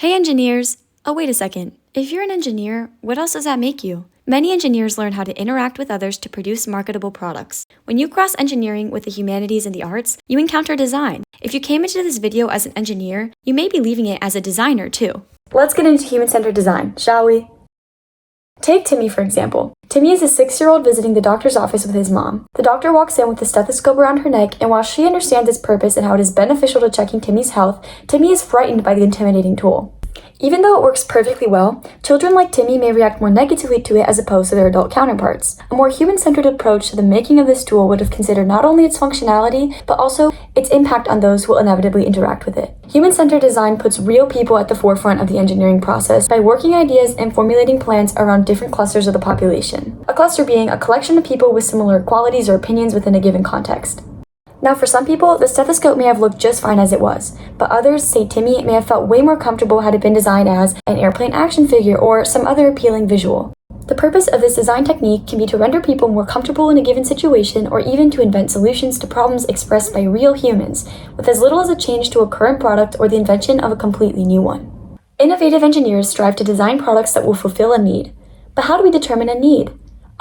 Hey engineers! Oh, wait a second. If you're an engineer, what else does that make you? Many engineers learn how to interact with others to produce marketable products. When you cross engineering with the humanities and the arts, you encounter design. If you came into this video as an engineer, you may be leaving it as a designer too. Let's get into human-centered design, shall we? Take Timmy, for example. Timmy is a 6-year-old visiting the doctor's office with his mom. The doctor walks in with a stethoscope around her neck, and while she understands its purpose and how it is beneficial to checking Timmy's health, Timmy is frightened by the intimidating tool. Even though it works perfectly well, children like Timmy may react more negatively to it as opposed to their adult counterparts. A more human-centered approach to the making of this tool would have considered not only its functionality, but also its impact on those who will inevitably interact with it. Human-centered design puts real people at the forefront of the engineering process by working ideas and formulating plans around different clusters of the population. A cluster being a collection of people with similar qualities or opinions within a given context. Now, for some people, the stethoscope may have looked just fine as it was, but others, say Timmy, may have felt way more comfortable had it been designed as an airplane action figure or some other appealing visual. The purpose of this design technique can be to render people more comfortable in a given situation or even to invent solutions to problems expressed by real humans, with as little as a change to a current product or the invention of a completely new one. Innovative engineers strive to design products that will fulfill a need. But how do we determine a need?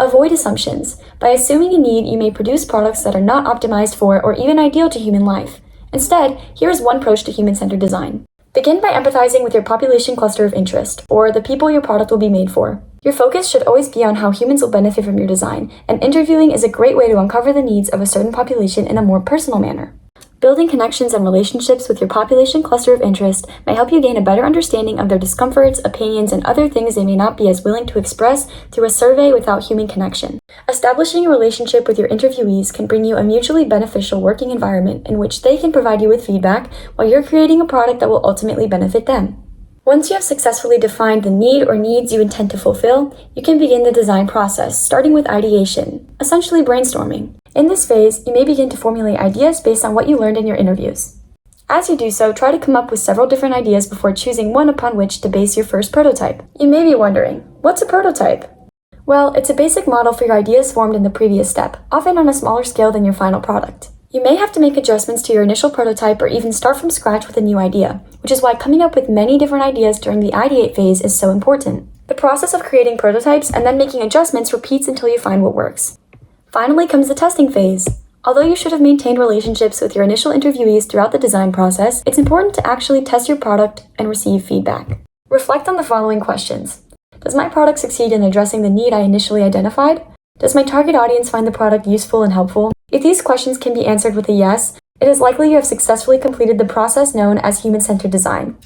Avoid assumptions. By assuming a need, you may produce products that are not optimized for or even ideal to human life. Instead, here is one approach to human-centered design. Begin by empathizing with your population cluster of interest, or the people your product will be made for. Your focus should always be on how humans will benefit from your design, and interviewing is a great way to uncover the needs of a certain population in a more personal manner. Building connections and relationships with your population cluster of interest may help you gain a better understanding of their discomforts, opinions, and other things they may not be as willing to express through a survey without human connection. Establishing a relationship with your interviewees can bring you a mutually beneficial working environment in which they can provide you with feedback while you're creating a product that will ultimately benefit them. Once you have successfully defined the need or needs you intend to fulfill, you can begin the design process, starting with ideation, essentially brainstorming. In this phase, you may begin to formulate ideas based on what you learned in your interviews. As you do so, try to come up with several different ideas before choosing one upon which to base your first prototype. You may be wondering, what's a prototype? Well, it's a basic model for your ideas formed in the previous step, often on a smaller scale than your final product. You may have to make adjustments to your initial prototype or even start from scratch with a new idea, which is why coming up with many different ideas during the ideate phase is so important. The process of creating prototypes and then making adjustments repeats until you find what works. Finally comes the testing phase. Although you should have maintained relationships with your initial interviewees throughout the design process, it's important to actually test your product and receive feedback. Reflect on the following questions. Does my product succeed in addressing the need I initially identified? Does my target audience find the product useful and helpful? If these questions can be answered with a yes, it is likely you have successfully completed the process known as human-centered design.